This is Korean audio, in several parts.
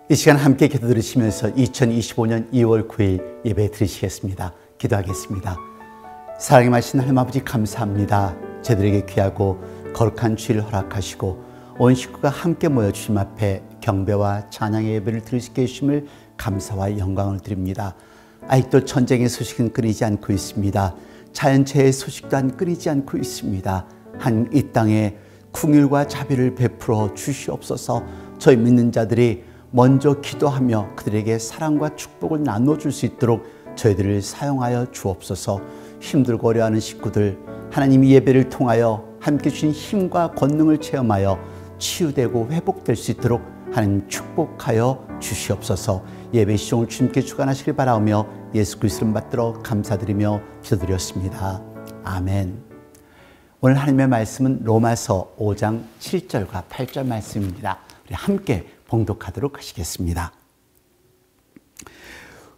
이 시간 함께 기도 드리시면서 2025년 2월 9일 예배 드리시겠습니다. 기도하겠습니다. 사랑의 마신 하나님 아버지 감사합니다. 저희들에게 귀하고 거룩한 주일 허락하시고 온 식구가 함께 모여 주님 앞에 경배와 찬양의 예배를 드릴 수 있게 해주심을 감사와 영광을 드립니다. 아직도 전쟁의 소식은 끊이지 않고 있습니다. 자연재해의 소식도 끊이지 않고 있습니다. 한 이 땅에 긍휼과 자비를 베풀어 주시옵소서. 저희 믿는 자들이 먼저 기도하며 그들에게 사랑과 축복을 나눠줄 수 있도록 저희들을 사용하여 주옵소서. 힘들고 어려워하는 식구들 하나님이 예배를 통하여 함께 주신 힘과 권능을 체험하여 치유되고 회복될 수 있도록 하나님 축복하여 주시옵소서. 예배 시종을 주님께 주관하시길 바라오며 예수 그리스도를 받들어 감사드리며 기도드렸습니다. 아멘. 오늘 하나님의 말씀은 로마서 5장 7절과 8절 말씀입니다. 우리 함께 봉독하도록 하시겠습니다.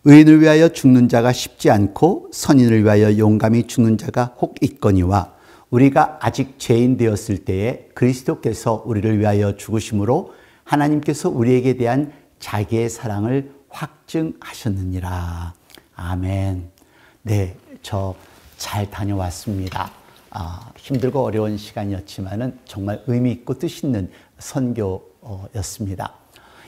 의인을 위하여 죽는 자가 쉽지 않고 선인을 위하여 용감히 죽는 자가 혹 있거니와 우리가 아직 죄인 되었을 때에 그리스도께서 우리를 위하여 죽으심으로 하나님께서 우리에게 대한 자기의 사랑을 확증하셨느니라. 아멘. 네, 저 잘 다녀왔습니다. 힘들고 어려운 시간이었지만은 정말 의미 있고 뜻 있는 선교였습니다.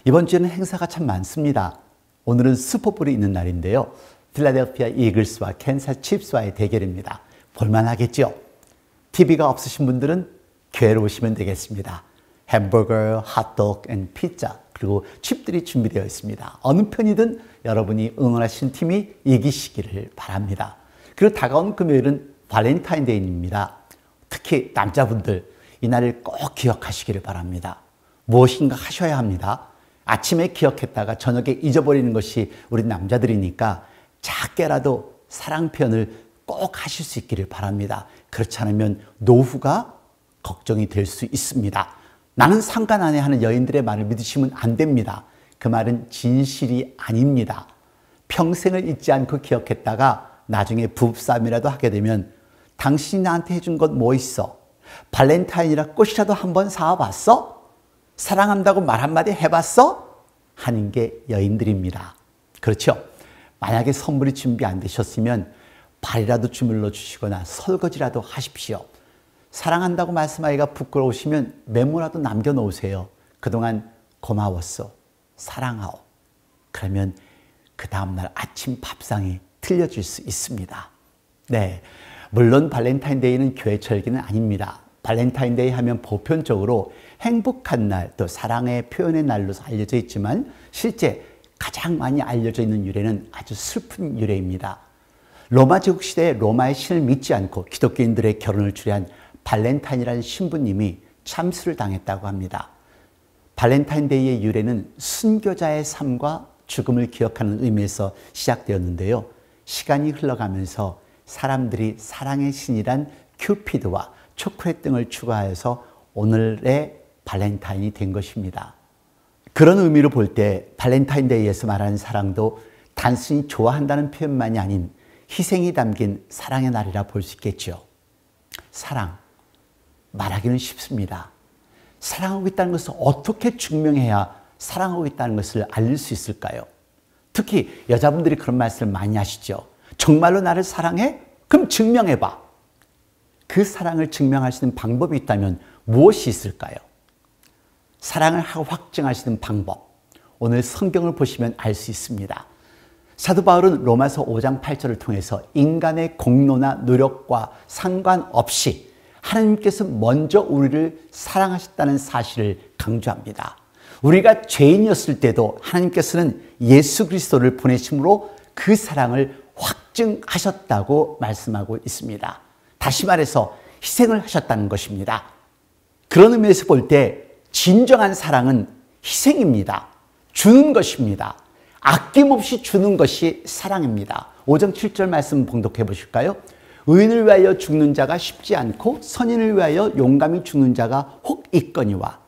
이번 주에는 행사가 참 많습니다. 오늘은 슈퍼볼이 있는 날인데요. 필라델피아 이글스와 캔사스 칩스와의 대결입니다. 볼만하겠죠? TV가 없으신 분들은 교회로 오시면 되겠습니다. 햄버거, 핫도그, 피자 그리고 칩들이 준비되어 있습니다. 어느 편이든 여러분이 응원하신 팀이 이기시기를 바랍니다. 그리고 다가온 금요일은 발렌타인데이입니다. 특히 남자분들 이 날을 꼭 기억하시기를 바랍니다. 무엇인가 하셔야 합니다. 아침에 기억했다가 저녁에 잊어버리는 것이 우리 남자들이니까 작게라도 사랑 표현을 꼭 하실 수 있기를 바랍니다. 그렇지 않으면 노후가 걱정이 될 수 있습니다. 나는 상관 안 해 하는 여인들의 말을 믿으시면 안 됩니다. 그 말은 진실이 아닙니다. 평생을 잊지 않고 기억했다가 나중에 부부싸움이라도 하게 되면 당신이 나한테 해준 것 뭐 있어? 발렌타인이라 꽃이라도 한번 사와봤어? 사랑한다고 말 한마디 해봤어? 하는 게 여인들입니다. 그렇죠? 만약에 선물이 준비 안 되셨으면 발이라도 주물러 주시거나 설거지라도 하십시오. 사랑한다고 말씀하기가 부끄러우시면 메모라도 남겨놓으세요. 그동안 고마웠어. 사랑하오. 그러면 그 다음날 아침 밥상이 틀려질 수 있습니다. 네, 물론 발렌타인데이는 교회 절기는 아닙니다. 발렌타인데이 하면 보편적으로 행복한 날, 또 사랑의 표현의 날로 알려져 있지만 실제 가장 많이 알려져 있는 유래는 아주 슬픈 유래입니다. 로마 제국 시대에 로마의 신을 믿지 않고 기독교인들의 결혼을 주례한 발렌타인이라는 신부님이 참수를 당했다고 합니다. 발렌타인데이의 유래는 순교자의 삶과 죽음을 기억하는 의미에서 시작되었는데요. 시간이 흘러가면서 사람들이 사랑의 신이란 큐피드와 초콜릿 등을 추가해서 오늘의 발렌타인이 된 것입니다. 그런 의미로 볼 때 발렌타인데이에서 말하는 사랑도 단순히 좋아한다는 표현만이 아닌 희생이 담긴 사랑의 날이라 볼 수 있겠죠. 사랑, 말하기는 쉽습니다. 사랑하고 있다는 것을 어떻게 증명해야 사랑하고 있다는 것을 알릴 수 있을까요? 특히 여자분들이 그런 말씀을 많이 하시죠. 정말로 나를 사랑해? 그럼 증명해봐. 그 사랑을 증명할 수 있는 방법이 있다면 무엇이 있을까요? 사랑을 하고 확증할 수 있는 방법. 오늘 성경을 보시면 알 수 있습니다. 사도 바울은 로마서 5장 8절을 통해서 인간의 공로나 노력과 상관없이 하나님께서 먼저 우리를 사랑하셨다는 사실을 강조합니다. 우리가 죄인이었을 때도 하나님께서는 예수 그리스도를 보내심으로 그 사랑을 확증하셨다고 말씀하고 있습니다. 다시 말해서 희생을 하셨다는 것입니다. 그런 의미에서 볼 때 진정한 사랑은 희생입니다. 주는 것입니다. 아낌없이 주는 것이 사랑입니다. 5장 7절 말씀 봉독해 보실까요? 의인을 위하여 죽는 자가 쉽지 않고 선인을 위하여 용감히 죽는 자가 혹 있거니와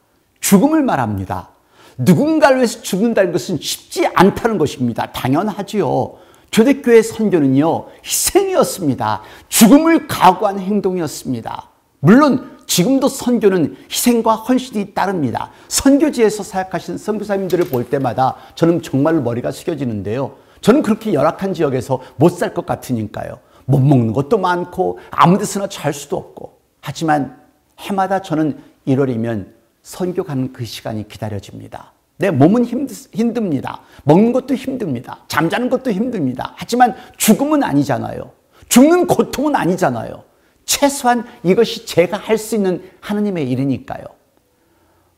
죽음을 말합니다. 누군가를 위해서 죽는다는 것은 쉽지 않다는 것입니다. 당연하지요. 초대교회 선교는요, 희생이었습니다. 죽음을 각오한 행동이었습니다. 물론 지금도 선교는 희생과 헌신이 따릅니다. 선교지에서 사역하신 선교사님들을 볼 때마다 저는 정말로 머리가 숙여지는데요. 저는 그렇게 열악한 지역에서 못 살 것 같으니까요. 못 먹는 것도 많고 아무 데서나 잘 수도 없고. 하지만 해마다 저는 1월이면 선교 가는 그 시간이 기다려집니다. 내 몸은 힘듭니다. 먹는 것도 힘듭니다. 잠자는 것도 힘듭니다. 하지만 죽음은 아니잖아요. 죽는 고통은 아니잖아요. 최소한 이것이 제가 할 수 있는 하나님의 일이니까요.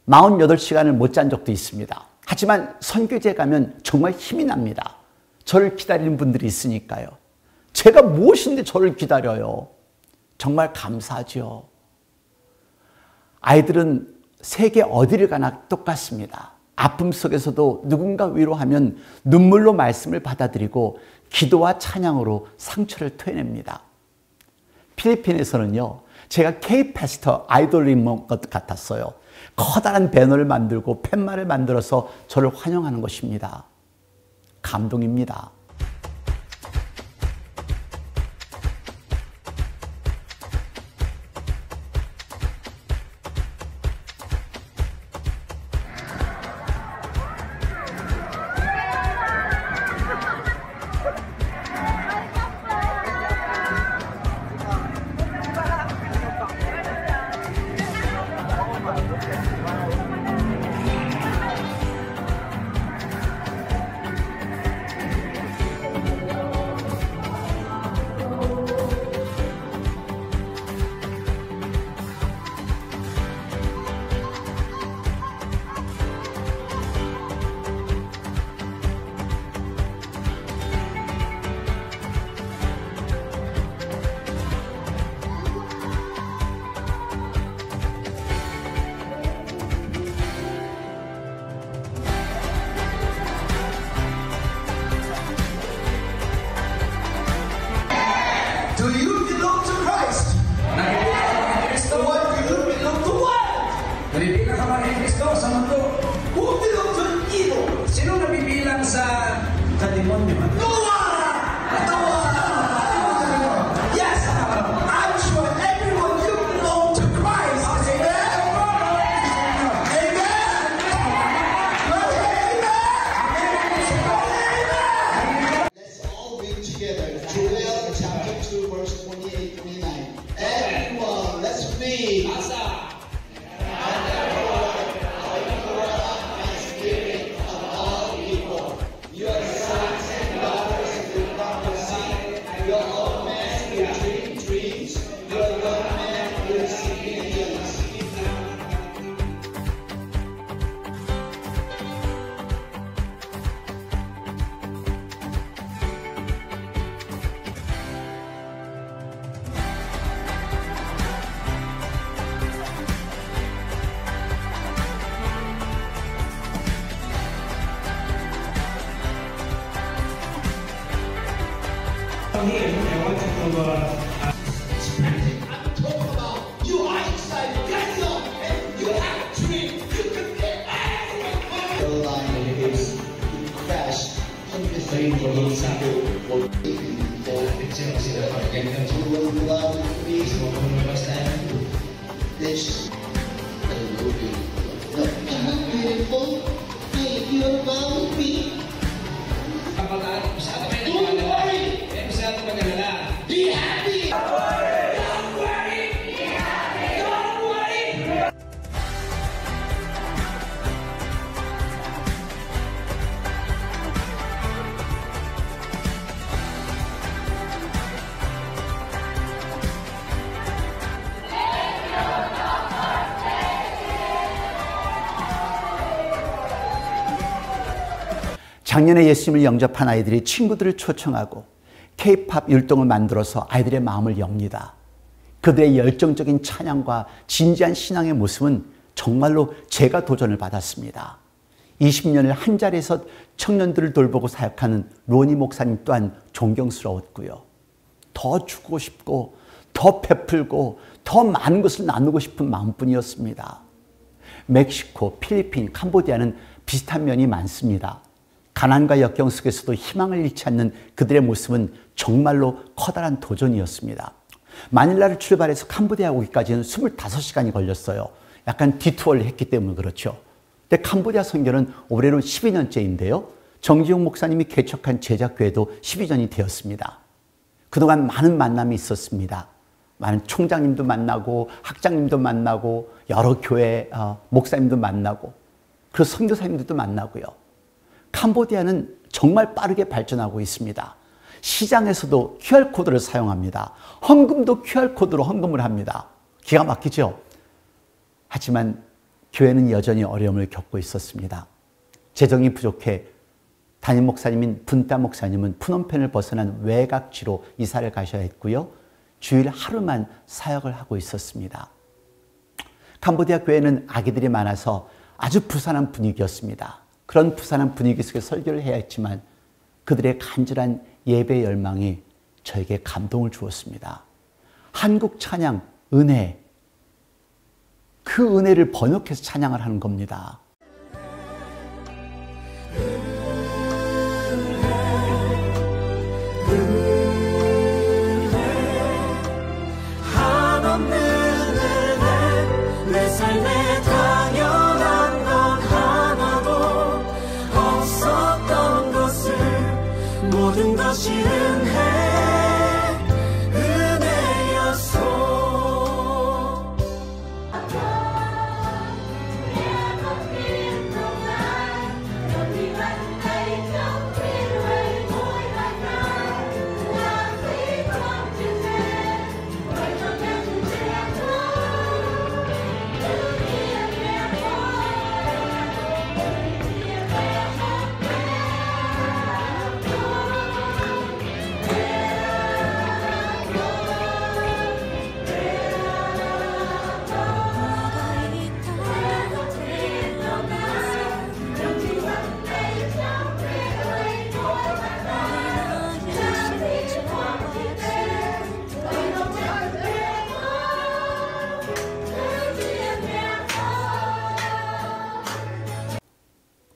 48시간을 못 잔 적도 있습니다. 하지만 선교지에 가면 정말 힘이 납니다. 저를 기다리는 분들이 있으니까요. 제가 무엇인데 저를 기다려요? 정말 감사하죠. 아이들은 세계 어디를 가나 똑같습니다. 아픔 속에서도 누군가 위로하면 눈물로 말씀을 받아들이고 기도와 찬양으로 상처를 토해냅니다. 필리핀에서는요, 제가 K-패스터 아이돌인 것 같았어요. 커다란 배너를 만들고 팻말을 만들어서 저를 환영하는 것입니다. 감동입니다. Do you belong to Christ? Or what do you belong to what? Who belong to evil? Sino nabibilang sa kademonyo? Yes, I'm sure everyone you belong to Christ. Amen. Amen. Let's all read together. Joel chapter 2 verse 28-29. Everyone, let's read. Here, I want to I'm talking about you are excited, get up, and you have a dream. You can get everything. The line is crash. Everything for those people for you will love me. This no, I'm beautiful. Hey, you love me. Don't worry. Be happy. 작년에 예수님을 영접한 아이들이 친구들을 초청하고 K-팝 율동을 만들어서 아이들의 마음을 엽니다. 그들의 열정적인 찬양과 진지한 신앙의 모습은 정말로 제가 도전을 받았습니다. 20년을 한 자리에서 청년들을 돌보고 사역하는 로니 목사님 또한 존경스러웠고요. 더 주고 싶고 더 베풀고 더 많은 것을 나누고 싶은 마음뿐이었습니다. 멕시코, 필리핀, 캄보디아는 비슷한 면이 많습니다. 가난과 역경 속에서도 희망을 잃지 않는 그들의 모습은 정말로 커다란 도전이었습니다. 마닐라를 출발해서 캄보디아 오기까지는 25시간이 걸렸어요. 약간 디투어를 했기 때문에 그렇죠. 근데 캄보디아 선교는 올해로 12년째인데요. 정지용 목사님이 개척한 제자교회도 12년이 되었습니다. 그동안 많은 만남이 있었습니다. 많은 총장님도 만나고 학장님도 만나고 여러 교회 목사님도 만나고 그리고 선교사님들도 만나고요. 캄보디아는 정말 빠르게 발전하고 있습니다. 시장에서도 QR코드를 사용합니다. 헌금도 QR코드로 헌금을 합니다. 기가 막히죠? 하지만 교회는 여전히 어려움을 겪고 있었습니다. 재정이 부족해 담임 목사님인 분따 목사님은 푸놈펜을 벗어난 외곽지로 이사를 가셔야 했고요. 주일 하루만 사역을 하고 있었습니다. 캄보디아 교회는 아기들이 많아서 아주 부산한 분위기였습니다. 그런 부산한 분위기 속에 설교를 해야 했지만 그들의 간절한 예배 열망이 저에게 감동을 주었습니다. 한국 찬양, 은혜, 그 은혜를 번역해서 찬양을 하는 겁니다. 한없는 은혜 내 삶에 당연한 건 하나도 없었던 것을 모든 것이 은혜였소.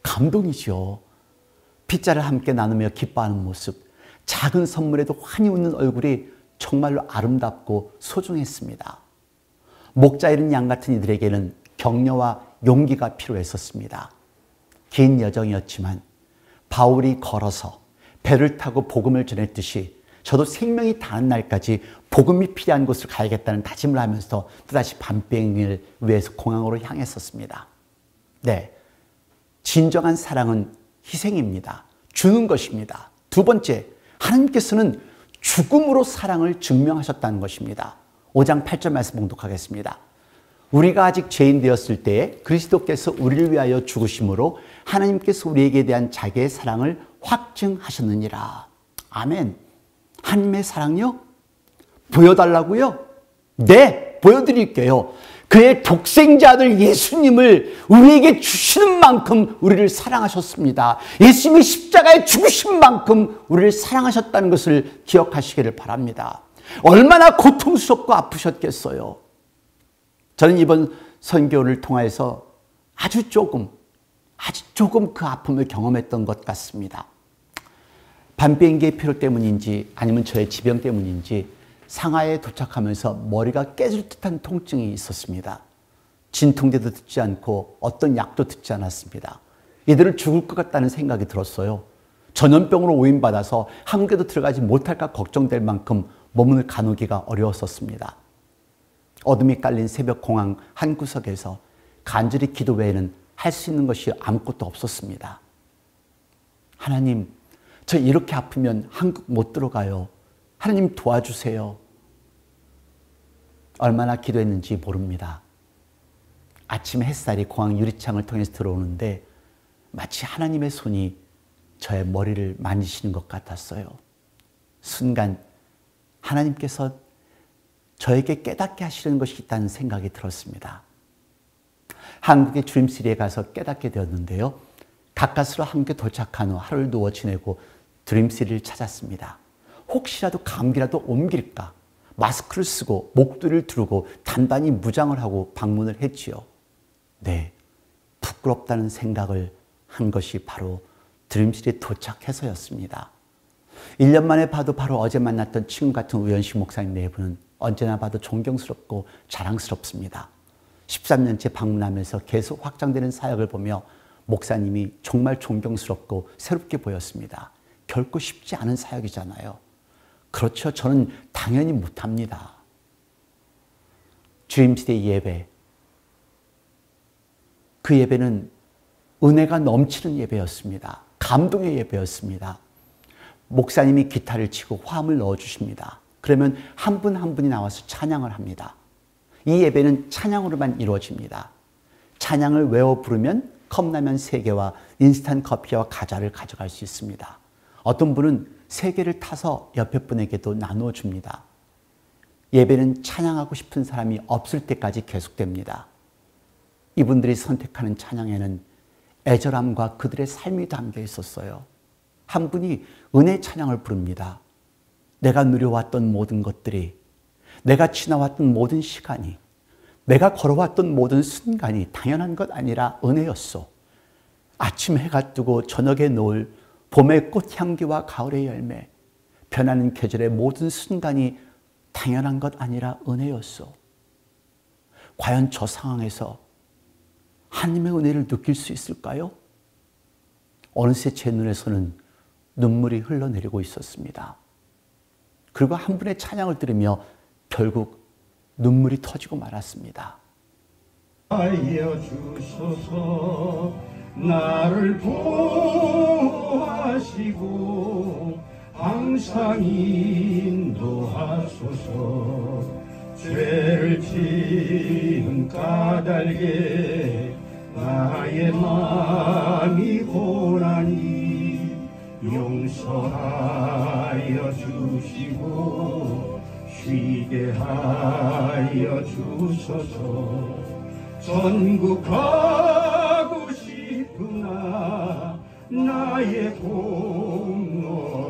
감동이죠. 피자를 함께 나누며 기뻐하는 모습, 작은 선물에도 환히 웃는 얼굴이 정말로 아름답고 소중했습니다. 목자 잃은 양 같은 이들에게는 격려와 용기가 필요했었습니다. 긴 여정이었지만 바울이 걸어서 배를 타고 복음을 전했듯이 저도 생명이 다한 날까지 복음이 필요한 곳을 가야겠다는 다짐을 하면서 또다시 밤비행을 위해서 공항으로 향했었습니다. 네, 진정한 사랑은 희생입니다. 주는 것입니다. 두 번째, 하나님께서는 죽음으로 사랑을 증명하셨다는 것입니다. 5장 8절 말씀 봉독하겠습니다. 우리가 아직 죄인 되었을 때에 그리스도께서 우리를 위하여 죽으심으로 하나님께서 우리에게 대한 자기의 사랑을 확증하셨느니라. 아멘. 하나님의 사랑요? 보여달라고요? 네, 보여드릴게요. 그의 독생자 아들 예수님을 우리에게 주시는 만큼 우리를 사랑하셨습니다. 예수님이 십자가에 죽으신 만큼 우리를 사랑하셨다는 것을 기억하시기를 바랍니다. 얼마나 고통스럽고 아프셨겠어요. 저는 이번 선교를 통해서 아주 조금 그 아픔을 경험했던 것 같습니다. 밤비행기의 피로 때문인지 아니면 저의 지병 때문인지 상하이에 도착하면서 머리가 깨질 듯한 통증이 있었습니다. 진통제도 듣지 않고 어떤 약도 듣지 않았습니다. 이들은 죽을 것 같다는 생각이 들었어요. 전염병으로 오인받아서 함께도 들어가지 못할까 걱정될 만큼 몸을 가누기가 어려웠었습니다. 어둠이 깔린 새벽 공항 한 구석에서 간절히 기도 외에는 할 수 있는 것이 아무것도 없었습니다. 하나님, 저 이렇게 아프면 한국 못 들어가요. 하나님 도와주세요. 얼마나 기도했는지 모릅니다. 아침 햇살이 공항 유리창을 통해서 들어오는데 마치 하나님의 손이 저의 머리를 만지시는 것 같았어요. 순간 하나님께서 저에게 깨닫게 하시는 것이 있다는 생각이 들었습니다. 한국의 드림시리에 가서 깨닫게 되었는데요. 가까스로 함께 도착한 후 하루를 누워 지내고 드림시리를 찾았습니다. 혹시라도 감기라도 옮길까 마스크를 쓰고 목도리를 두르고 단단히 무장을 하고 방문을 했지요. 네, 부끄럽다는 생각을 한 것이 바로 드림실에 도착해서였습니다. 1년 만에 봐도 바로 어제 만났던 친구 같은 우연식 목사님 네 분은 언제나 봐도 존경스럽고 자랑스럽습니다. 13년째 방문하면서 계속 확장되는 사역을 보며 목사님이 정말 존경스럽고 새롭게 보였습니다. 결코 쉽지 않은 사역이잖아요. 그렇죠. 저는 당연히 못합니다. 주임시대 예배, 그 예배는 은혜가 넘치는 예배였습니다. 감동의 예배였습니다. 목사님이 기타를 치고 화음을 넣어주십니다. 그러면 한 분 한 분이 나와서 찬양을 합니다. 이 예배는 찬양으로만 이루어집니다. 찬양을 외워 부르면 컵라면 3개와 인스턴트 커피와 과자를 가져갈 수 있습니다. 어떤 분은 3개를 타서 옆에 분에게도 나누어 줍니다. 예배는 찬양하고 싶은 사람이 없을 때까지 계속됩니다. 이분들이 선택하는 찬양에는 애절함과 그들의 삶이 담겨 있었어요. 한 분이 은혜 찬양을 부릅니다. 내가 누려왔던 모든 것들이, 내가 지나왔던 모든 시간이, 내가 걸어왔던 모든 순간이 당연한 것 아니라 은혜였소. 아침 해가 뜨고 저녁에 노을, 봄의 꽃향기와 가을의 열매, 변하는 계절의 모든 순간이 당연한 것 아니라 은혜였소. 과연 저 상황에서 하나님의 은혜를 느낄 수 있을까요? 어느새 제 눈에서는 눈물이 흘러내리고 있었습니다. 그리고 한 분의 찬양을 들으며 결국 눈물이 터지고 말았습니다. 하여 주소서, 나를 보호하시고 항상 인도하소서. 죄를 지은 까닭에 나의 마음이 고나니 용서하여 주시고 쉬게 하여 주소서. 전국 가고 싶으나 나의 공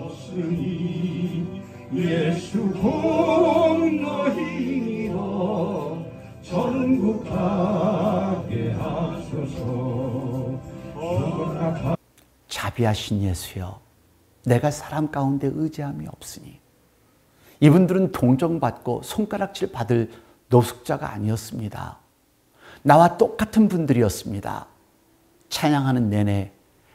없으니 예수 공로 힘입어 전국 가게 하소서. 자비하신 예수여, 내가 사람 가운데 의지함이 없으니. 이분들은 동정받고 손가락질 받을 노숙자가 아니었습니다. 나와 똑같은 분들이었습니다. 찬양하는 내내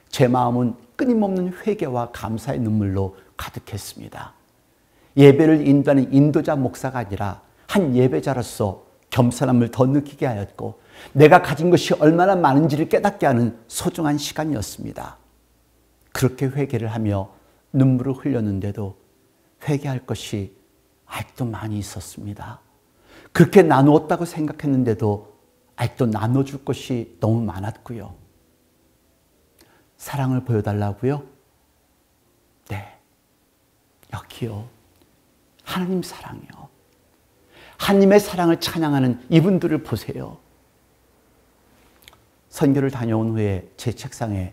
제 마음은 끊임없는 회개와 감사의 눈물로 가득했습니다. 예배를 인도하는 인도자 목사가 아니라 한 예배자로서 겸손함을 더 느끼게 하였고 내가 가진 것이 얼마나 많은지를 깨닫게 하는 소중한 시간이었습니다. 그렇게 회개를 하며 눈물을 흘렸는데도 회개할 것이 아직도 많이 있었습니다. 그렇게 나누었다고 생각했는데도 아직도 나눠줄 것이 너무 많았고요. 사랑을 보여달라고요? 네, 여기요. 하나님 사랑이요. 하나님의 사랑을 찬양하는 이분들을 보세요. 선교를 다녀온 후에 제 책상에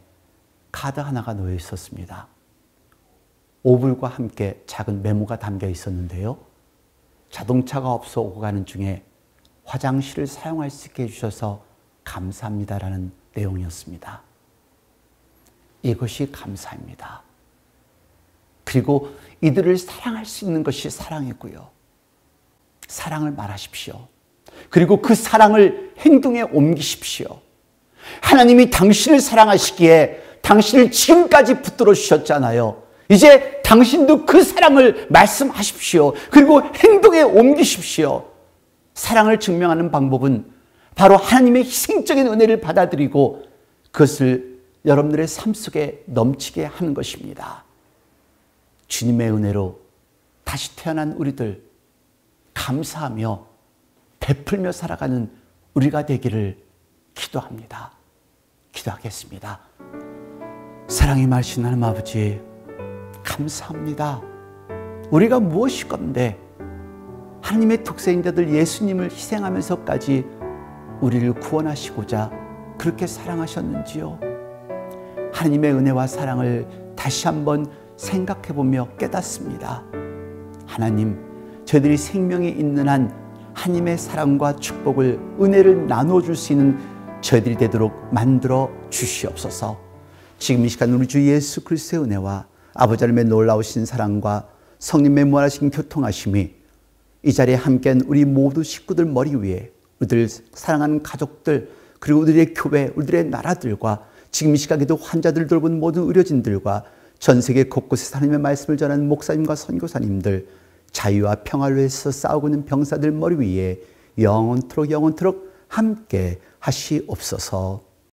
카드 하나가 놓여 있었습니다. 오불과 함께 작은 메모가 담겨 있었는데요. 자동차가 없어 오고 가는 중에 화장실을 사용할 수 있게 해주셔서 감사합니다라는 내용이었습니다. 이것이 감사입니다. 그리고 이들을 사랑할 수 있는 것이 사랑이고요. 사랑을 말하십시오. 그리고 그 사랑을 행동에 옮기십시오. 하나님이 당신을 사랑하시기에 당신을 지금까지 붙들어 주셨잖아요. 이제 당신도 그 사랑을 말씀하십시오. 그리고 행동에 옮기십시오. 사랑을 증명하는 방법은 바로 하나님의 희생적인 은혜를 받아들이고 그것을 여러분들의 삶 속에 넘치게 하는 것입니다. 주님의 은혜로 다시 태어난 우리들 감사하며 베풀며 살아가는 우리가 되기를 기도합니다. 기도하겠습니다. 사랑이 많으신 하나님 아버지, 감사합니다. 우리가 무엇이 건데 하나님의 독생자들 예수님을 희생하면서까지 우리를 구원하시고자 그렇게 사랑하셨는지요. 하나님의 은혜와 사랑을 다시 한번 생각해보며 깨닫습니다. 하나님, 저희들이 생명이 있는 한 하나님의 사랑과 축복을, 은혜를 나눠줄 수 있는 저희들이 되도록 만들어 주시옵소서. 지금 이 시간 우리 주 예수 그리스도의 은혜와 아버지 하나님의 놀라우신 사랑과 성령의 무한하신 교통하심이 이 자리에 함께한 우리 모두 식구들 머리 위에 우리들 사랑하는 가족들, 그리고 우리들의 교회, 우리들의 나라들과 지금 이 시각에도 환자들 돌본 모든 의료진들과 전 세계 곳곳에서 하나님의 말씀을 전하는 목사님과 선교사님들, 자유와 평화를 위해서 싸우고 있는 병사들 머리 위에 영원토록 함께 하시옵소서.